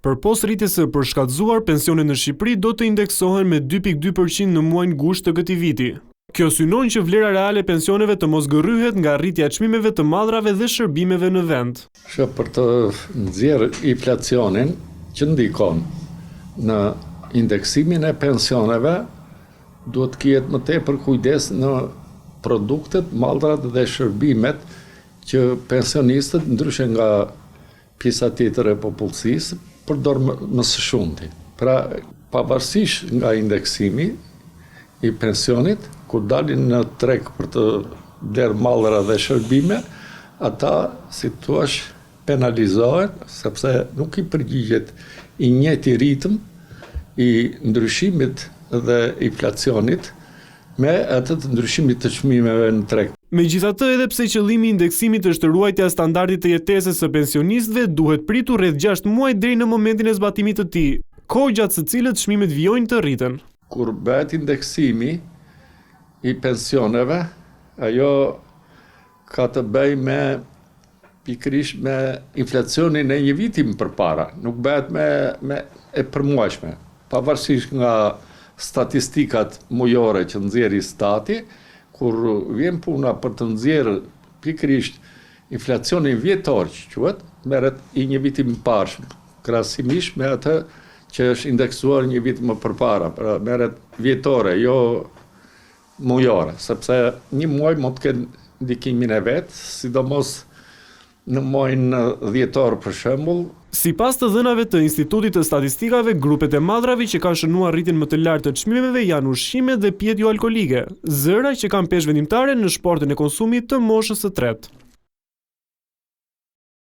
Përpos rritjes së përshkatëzuar, pensionet në Shqipëri do të indeksohen me 2.2% në muajin gusht të këtij viti. Kjo synon që vlera reale e pensioneve të mos gërryhet nga rritja e çmimeve të madrave dhe shërbimeve në vend. Për të nxjerrë inflacionin që ndikon në indeksimin e pensioneve, duhet të ketë më tepër kujdes në produktet, mallrat dhe shërbimet që pensionistët, ndryshe nga pjesa tjetër e popullsisë, përdorë më së shumti. Pra, pavarësisht nga indeksimi i pensionit, kur dalin në treg për të blerë mallra dhe shërbime, ata, si thua, penalizohen, sepse nuk i përgjigjet i njëjti ritëm i ndryshimit dhe inflacionit me atë të ndryshimit të çmimeve në treg. Megjithatë, edhe pse qëllimi i indeksimit është ruajtja e standardit të jetesës së pensionistëve, duhet pritur rreth 6 muaj deri në momentin e zbatimit të tij, kohë gjatë së cilët çmimet vijojnë të rriten. Kur bëhet indeksimi i pensioneve, ajo ka të bëjë me pikërisht me inflacionin e një viti më përpara, nuk bëhet me e përmuajshme. Pavarësisht nga statistikat mujore që nxjerrë stati, kur vjen puna për të nxjerrë pikërisht inflacionin vjetor që quhet, merret i një viti më parë, krahasimisht me atë që është indeksuar një vit më përpara, pra merret vjetore, jo mujore, sepse një muaj mund të ketë ndikimin e vet, sidomos në muajin dhjetor për shembull. Sipas të dhënave të Institutit të Statistikave, grupet e madrave që kanë shënuar rritjen më të lartë të çmimeve janë ushqimet dhe pijet jo alkolike, zëra që kanë peshë vendimtare në shportin e konsumit të moshës së tretë.